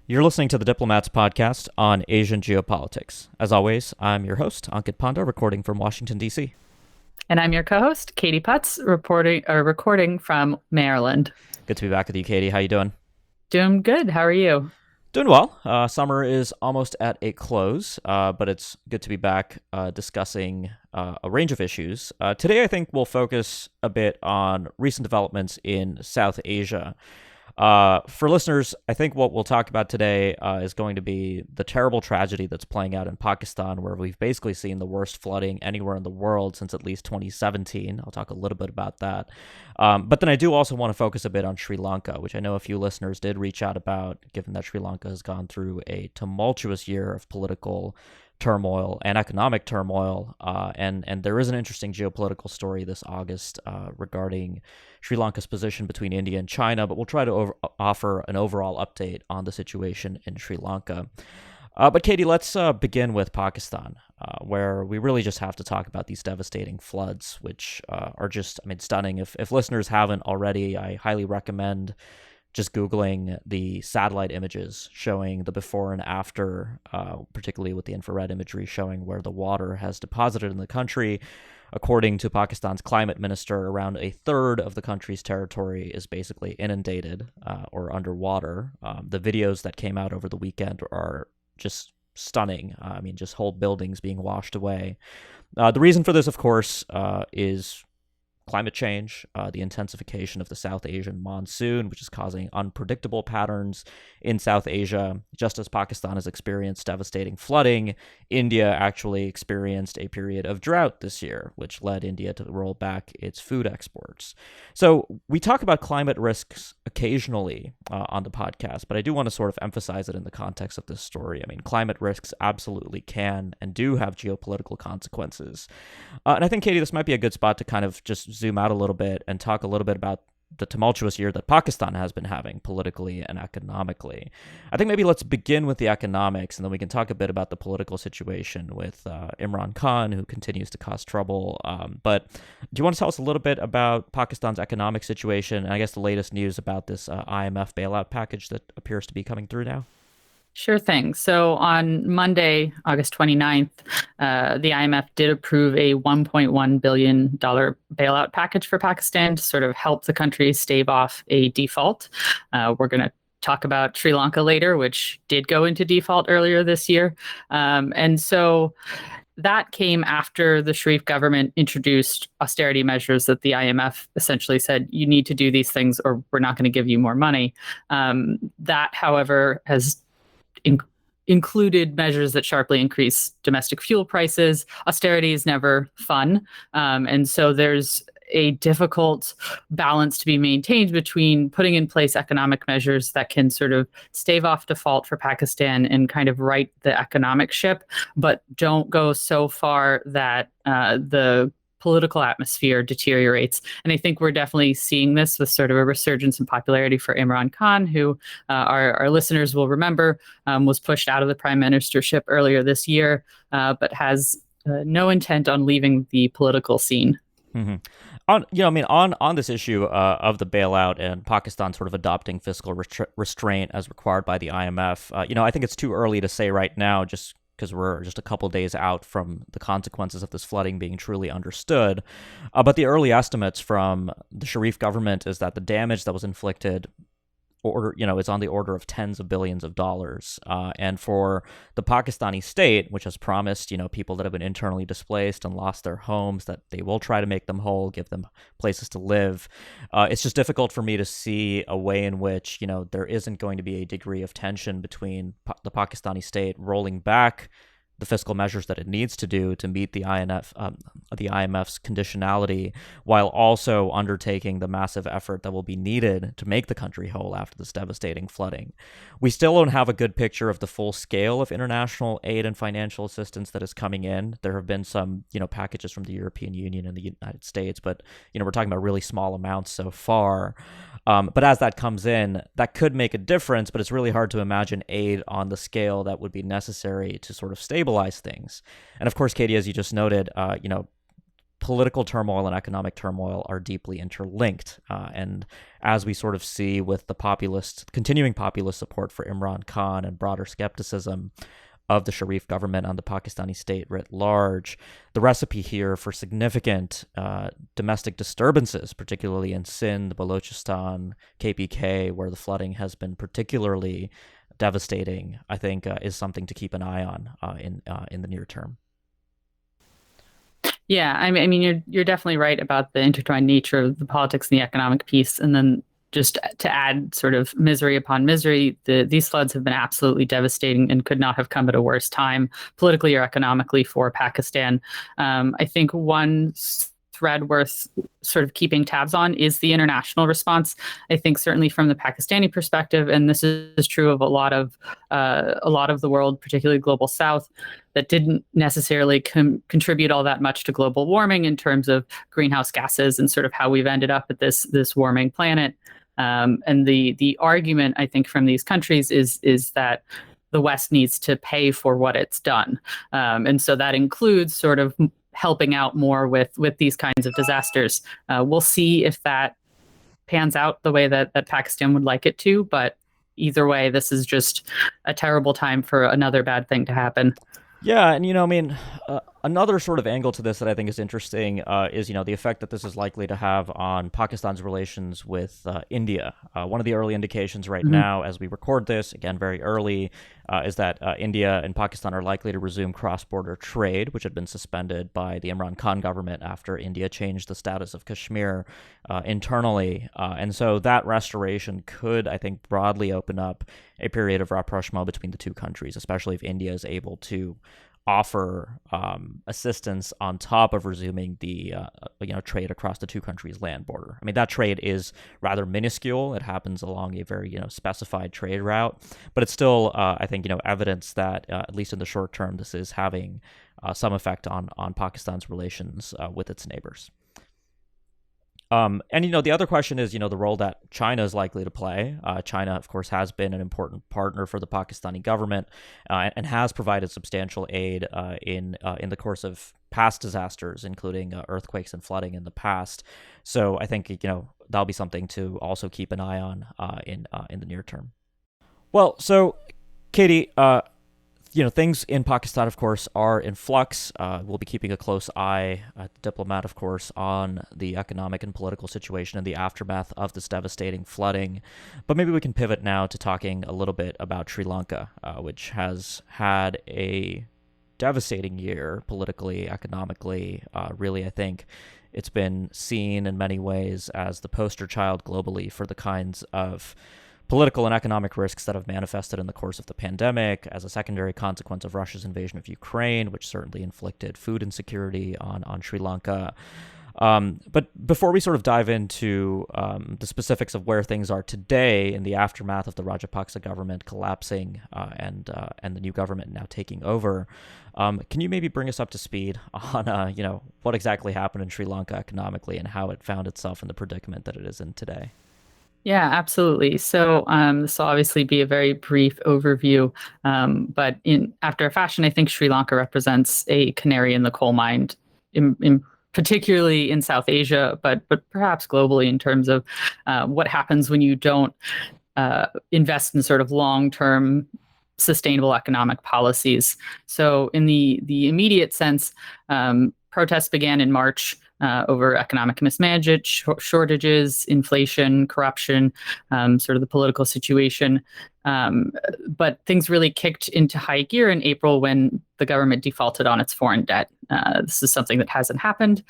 You're listening to the Diplomats podcast on Asian geopolitics. As always, I'm your host, Ankit Panda, recording from Washington, D.C. And I'm your co-host, Katie Putz, recording from Maryland. Good to be back with you, Katie. How you doing? Doing good. How are you? Doing well. Summer is almost at a close, but it's good to be back discussing a range of issues. Today, I think we'll focus a bit on recent developments in South Asia. For listeners, I think what we'll talk about today is going to be the terrible tragedy that's playing out in Pakistan, where we've basically seen the worst flooding anywhere in the world since at least 2017. I'll talk a little bit about that. But then I do also want to focus a bit on Sri Lanka, which I know a few listeners did reach out about, given that Sri Lanka has gone through a tumultuous year of political turmoil and economic turmoil, and there is an interesting geopolitical story this August regarding Sri Lanka's position between India and China, but we'll try to offer an overall update on the situation in Sri Lanka. But Katie, let's begin with Pakistan, where we really just have to talk about these devastating floods, which are just, stunning. If listeners haven't already, I highly recommend just Googling the satellite images showing the before and after, particularly with the infrared imagery showing where the water has deposited in the country. According to Pakistan's climate minister, around a third of the country's territory is basically inundated or underwater. The videos that came out over the weekend are just stunning. Just whole buildings being washed away. The reason for this, of course, is climate change, the intensification of the South Asian monsoon, which is causing unpredictable patterns in South Asia. Just as Pakistan has experienced devastating flooding, India actually experienced a period of drought this year, which led India to roll back its food exports. So we talk about climate risks occasionally on the podcast, but I do want to sort of emphasize it in the context of this story. Climate risks absolutely can and do have geopolitical consequences. And I think, Katie, this might be a good spot to kind of just zoom out a little bit and talk a little bit about the tumultuous year that Pakistan has been having politically and economically. I think maybe let's begin with the economics, and then we can talk a bit about the political situation with Imran Khan, who continues to cause trouble. But do you want to tell us a little bit about Pakistan's economic situation, and I guess the latest news about this IMF bailout package that appears to be coming through now? Sure thing. So on Monday, August 29th, the IMF did approve a $1.1 billion bailout package for Pakistan to sort of help the country stave off a default. We're going to talk about Sri Lanka later, which did go into default earlier this year. And so that came after the Sharif government introduced austerity measures that the IMF essentially said, you need to do these things or we're not going to give you more money. That, however, has included measures that sharply increase domestic fuel prices. Austerity is never fun. And so there's a difficult balance to be maintained between putting in place economic measures that can sort of stave off default for Pakistan and kind of right the economic ship, but don't go so far that the political atmosphere deteriorates. And I think we're definitely seeing this with sort of a resurgence in popularity for Imran Khan, who our listeners will remember was pushed out of the prime ministership earlier this year, but has no intent on leaving the political scene. Mm-hmm. On this issue of the bailout and Pakistan sort of adopting fiscal restraint as required by the IMF, I think it's too early to say right now, just because we're just a couple days out from the consequences of this flooding being truly understood. But the early estimates from the Sharif government is that the damage that was inflicted is on the order of tens of billions of dollars. And for the Pakistani state, which has promised, people that have been internally displaced and lost their homes, that they will try to make them whole, give them places to live. It's just difficult for me to see a way in which, there isn't going to be a degree of tension between the Pakistani state rolling back the fiscal measures that it needs to do to meet the IMF's conditionality, while also undertaking the massive effort that will be needed to make the country whole after this devastating flooding. We still don't have a good picture of the full scale of international aid and financial assistance that is coming in. There have been some, packages from the European Union and the United States, but, we're talking about really small amounts so far. But as that comes in, that could make a difference, but it's really hard to imagine aid on the scale that would be necessary to sort of stabilize things. And of course, Katie, as you just noted, political turmoil and economic turmoil are deeply interlinked. And as we sort of see with the continuing populist support for Imran Khan and broader skepticism of the Sharif government on the Pakistani state writ large, the recipe here for significant domestic disturbances, particularly in Sindh, Balochistan, KPK, where the flooding has been particularly devastating, I think is something to keep an eye on in the near term. Yeah, I mean, you're definitely right about the intertwined nature of the politics and the economic piece, and then just to add sort of misery upon misery, these floods have been absolutely devastating and could not have come at a worse time, politically or economically, for Pakistan. I think one thread worth sort of keeping tabs on is the international response. I think certainly from the Pakistani perspective, and this is true of a lot of the world, particularly global South, that didn't necessarily contribute all that much to global warming in terms of greenhouse gases and sort of how we've ended up at this warming planet. And the argument, I think, from these countries is that the West needs to pay for what it's done. And so that includes sort of helping out more with these kinds of disasters. We'll see if that pans out the way that Pakistan would like it to, but either way, this is just a terrible time for another bad thing to happen. Yeah, and I mean, another sort of angle to this that I think is interesting is the effect that this is likely to have on Pakistan's relations with India. One of the early indications right now, as we record this, again very early, is that India and Pakistan are likely to resume cross-border trade, which had been suspended by the Imran Khan government after India changed the status of Kashmir internally. And so that restoration could, I think, broadly open up a period of rapprochement between the two countries, especially if India is able to offer assistance on top of resuming the trade across the two countries' land border. I mean, that trade is rather minuscule. It happens along a very specified trade route, but it's still I think evidence that at least in the short term, this is having some effect on Pakistan's relations with its neighbors. And the other question is the role that China is likely to play. China, of course, has been an important partner for the Pakistani government and has provided substantial aid in the course of past disasters, including earthquakes and flooding in the past. So I think that'll be something to also keep an eye on in the near term. Well, so Katie, things in Pakistan, of course, are in flux. We'll be keeping a close eye at the Diplomat, of course, on the economic and political situation in the aftermath of this devastating flooding. But maybe we can pivot now to talking a little bit about Sri Lanka, which has had a devastating year politically, economically. Really, I think it's been seen in many ways as the poster child globally for the kinds of political and economic risks that have manifested in the course of the pandemic as a secondary consequence of Russia's invasion of Ukraine, which certainly inflicted food insecurity on Sri Lanka. But before we sort of dive into the specifics of where things are today in the aftermath of the Rajapaksa government collapsing and the new government now taking over, can you maybe bring us up to speed on what exactly happened in Sri Lanka economically and how it found itself in the predicament that it is in today? Yeah, absolutely. So this will obviously be a very brief overview, but after a fashion, I think Sri Lanka represents a canary in the coal mine, particularly in South Asia, but perhaps globally in terms of what happens when you don't invest in sort of long-term sustainable economic policies. So in the immediate sense, protests began in March over economic mismanagement, shortages, inflation, corruption, sort of the political situation. But things really kicked into high gear in April when the government defaulted on its foreign debt. This is something that hasn't happened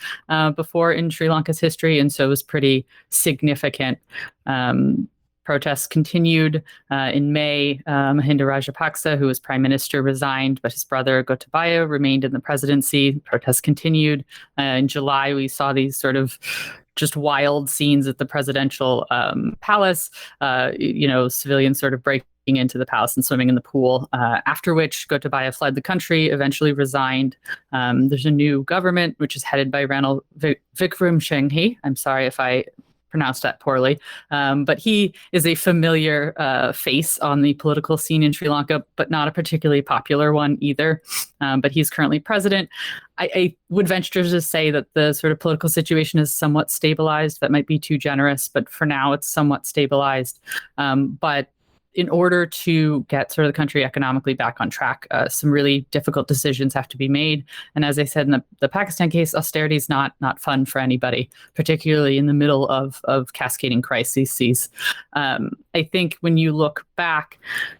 before in Sri Lanka's history, and so it was pretty significant. Protests continued in May. Mahinda Rajapaksa, who was prime minister, resigned, but his brother Gotabaya remained in the presidency. Protests continued. In July, we saw these sort of just wild scenes at the presidential palace, civilians sort of breaking into the palace and swimming in the pool, after which Gotabaya fled the country, eventually resigned. There's a new government, which is headed by Ranil Wickremesinghe. I'm sorry if I pronounced that poorly. But he is a familiar face on the political scene in Sri Lanka, but not a particularly popular one either. But he's currently president. I would venture to say that the sort of political situation is somewhat stabilized. That might be too generous, but for now it's somewhat stabilized. But in order to get sort of the country economically back on track, some really difficult decisions have to be made. And as I said in the Pakistan case, austerity is not fun for anybody, particularly in the middle of cascading crises. I think when you look back,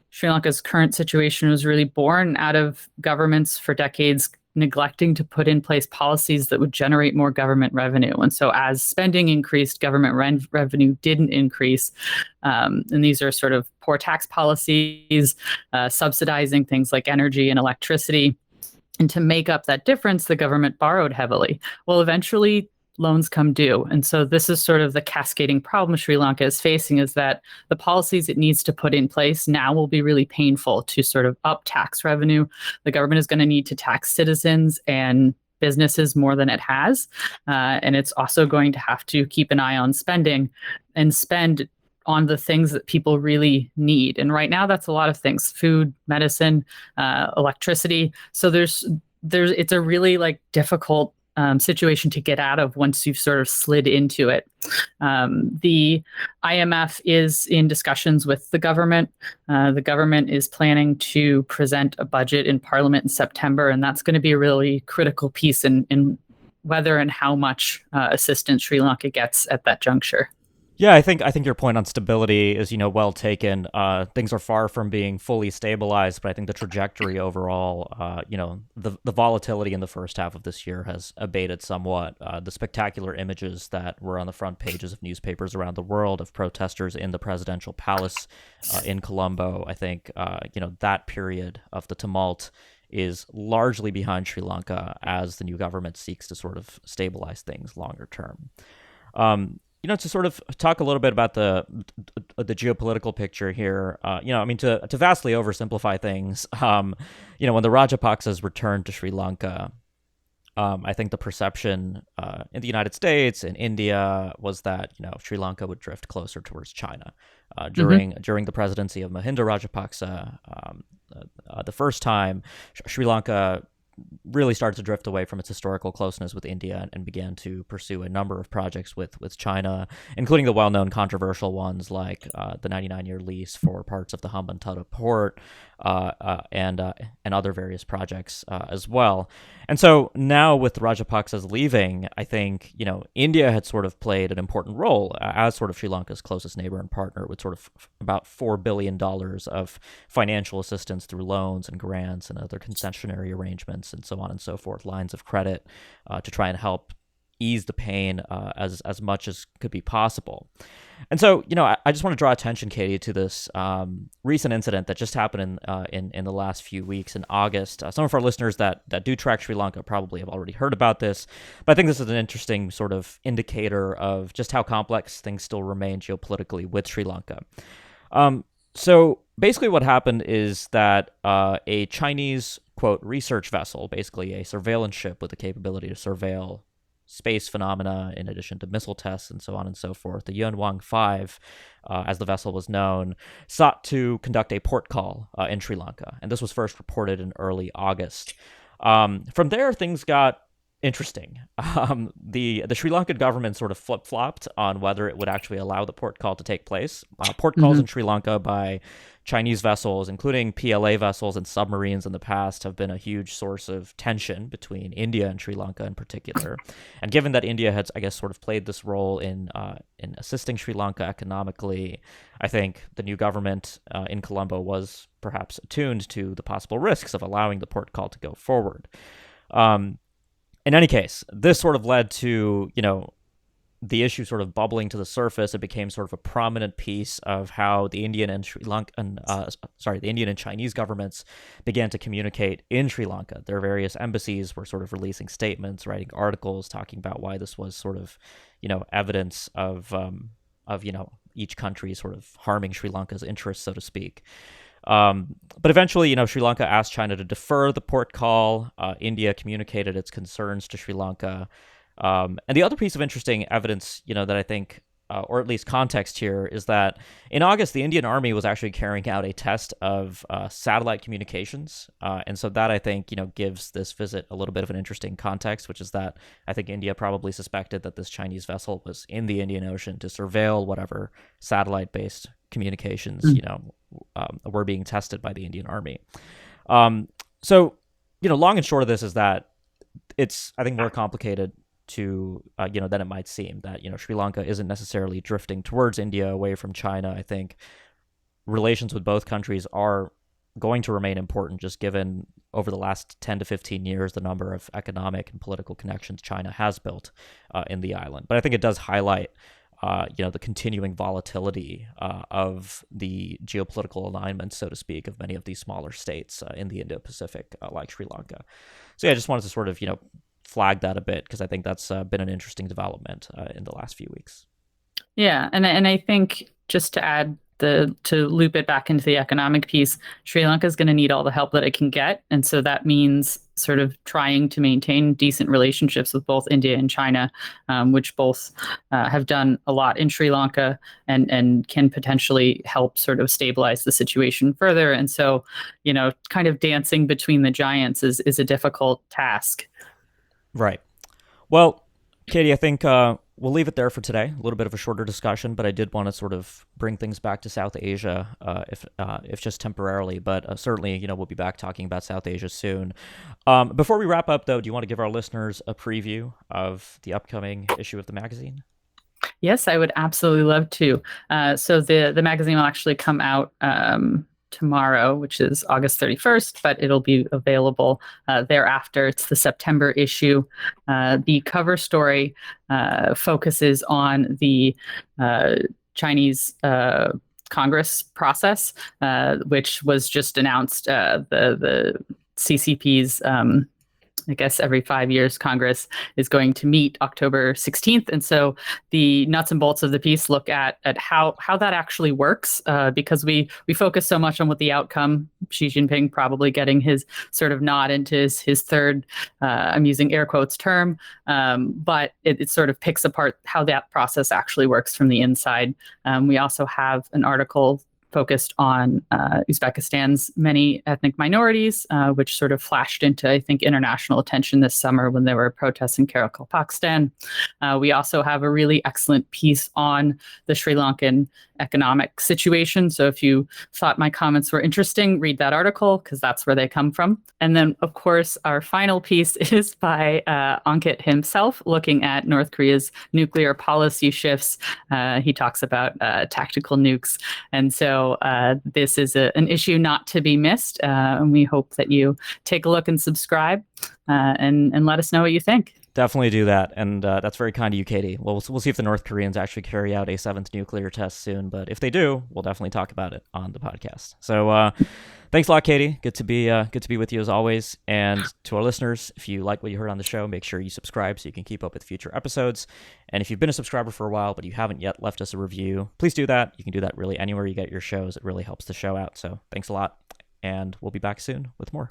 Sri Lanka's current situation was really born out of governments for decades neglecting to put in place policies that would generate more government revenue. And so as spending increased, government revenue didn't increase. And these are sort of poor tax policies, subsidizing things like energy and electricity. And to make up that difference, the government borrowed heavily. Well, eventually loans come due. And so this is sort of the cascading problem Sri Lanka is facing, is that the policies it needs to put in place now will be really painful to sort of up tax revenue. The government is going to need to tax citizens and businesses more than it has. And it's also going to have to keep an eye on spending and spend on the things that people really need. And right now that's a lot of things: food, medicine, electricity. So it's a really difficult situation to get out of once you've sort of slid into it. The IMF is in discussions with the government. The government is planning to present a budget in Parliament in September, and that's going to be a really critical piece in whether and how much assistance Sri Lanka gets at that juncture. Yeah, I think your point on stability is, well taken. Things are far from being fully stabilized, but I think the trajectory overall, the volatility in the first half of this year has abated somewhat. The spectacular images that were on the front pages of newspapers around the world of protesters in the presidential palace in Colombo, I think, that period of the tumult is largely behind Sri Lanka as the new government seeks to sort of stabilize things longer term. To sort of talk a little bit about the geopolitical picture here, to vastly oversimplify things, when the Rajapaksas returned to Sri Lanka, I think the perception in the United States and India was that, Sri Lanka would drift closer towards China. During the presidency of Mahinda Rajapaksa, the first time, Sri Lanka really started to drift away from its historical closeness with India and began to pursue a number of projects with China, including the well-known controversial ones like the 99-year lease for parts of the Hambantota port and other various projects as well. And so now with the Rajapaksas leaving, I think, India had sort of played an important role as sort of Sri Lanka's closest neighbor and partner, with sort of about $4 billion of financial assistance through loans and grants and other concessionary arrangements and so on and so forth, lines of credit to try and help ease the pain as much as could be possible. And so, I just want to draw attention, Katie, to this recent incident that just happened in the last few weeks in August. Some of our listeners that do track Sri Lanka probably have already heard about this, but I think this is an interesting sort of indicator of just how complex things still remain geopolitically with Sri Lanka. So basically what happened is that a Chinese, quote, research vessel, basically a surveillance ship with the capability to surveil space phenomena in addition to missile tests and so on and so forth, the Yuanwang 5, as the vessel was known, sought to conduct a port call in Sri Lanka. And this was first reported in early August. From there, things got interesting. The Sri Lankan government sort of flip-flopped on whether it would actually allow the port call to take place. Port calls in Sri Lanka by Chinese vessels, including PLA vessels and submarines in the past, have been a huge source of tension between India and Sri Lanka in particular. And given that India has, I guess, sort of played this role in assisting Sri Lanka economically, I think the new government in Colombo was perhaps attuned to the possible risks of allowing the port call to go forward. In any case, this sort of led to, the issue sort of bubbling to the surface. It became sort of a prominent piece of how the Indian and the Indian and Chinese governments began to communicate in Sri Lanka. Their various embassies were sort of releasing statements, writing articles, talking about why this was sort of, evidence of each country sort of harming Sri Lanka's interests, so to speak. But eventually, Sri Lanka asked China to defer the port call. India communicated its concerns to Sri Lanka. And the other piece of interesting evidence, that I think or at least context here, is that in August, the Indian Army was actually carrying out a test of satellite communications. And so that, I think, gives this visit a little bit of an interesting context, which is that I think India probably suspected that this Chinese vessel was in the Indian Ocean to surveil whatever satellite-based communications, were being tested by the Indian Army. So, long and short of this is that it's, I think, more complicated to than it might seem. That Sri Lanka isn't necessarily drifting towards India away from China. I think relations with both countries are going to remain important, just given over the last 10 to 15 years the number of economic and political connections China has built in the island. But I think it does highlight the continuing volatility of the geopolitical alignment, so to speak, of many of these smaller states in the Indo-Pacific, like Sri Lanka. So yeah, I just wanted to sort of flag that a bit, because I think that's been an interesting development in the last few weeks. Yeah, and I think just to add to loop it back into the economic piece, Sri Lanka is going to need all the help that it can get, and so that means sort of trying to maintain decent relationships with both India and China, which both have done a lot in Sri Lanka and can potentially help sort of stabilize the situation further. And so, kind of dancing between the giants is a difficult task. Right. Well, Katie, I think we'll leave it there for today. A little bit of a shorter discussion, but I did want to sort of bring things back to South Asia, if just temporarily. But certainly, we'll be back talking about South Asia soon. Before we wrap up, though, do you want to give our listeners a preview of the upcoming issue of the magazine? Yes, I would absolutely love to. So the magazine will actually come out tomorrow, which is August 31st, but it'll be available thereafter. It's the September issue. The cover story focuses on the Chinese Congress process, which was just announced. The CCP's I guess every 5 years, Congress is going to meet October 16th. And so the nuts and bolts of the piece look at how that actually works, because we focus so much on what the outcome, Xi Jinping probably getting his sort of nod into his third, I'm using air quotes term, but it sort of picks apart how that process actually works from the inside. We also have an article focused on Uzbekistan's many ethnic minorities, which sort of flashed into, I think, international attention this summer when there were protests in Karakalpakstan. We also have a really excellent piece on the Sri Lankan economic situation. So if you thought my comments were interesting, read that article, because that's where they come from. And then, of course, our final piece is by Ankit himself, looking at North Korea's nuclear policy shifts. He talks about tactical nukes. And so this is an issue not to be missed. And we hope that you take a look and subscribe and let us know what you think. Definitely do that, and that's very kind of you, Katie. Well, we'll see if the North Koreans actually carry out a 7th nuclear test soon, but if they do, we'll definitely talk about it on the podcast. So thanks a lot, Katie. Good to be with you as always. And to our listeners, if you like what you heard on the show, make sure you subscribe so you can keep up with future episodes. And if you've been a subscriber for a while, but you haven't yet left us a review, please do that. You can do that really anywhere you get your shows. It really helps the show out. So thanks a lot, and we'll be back soon with more.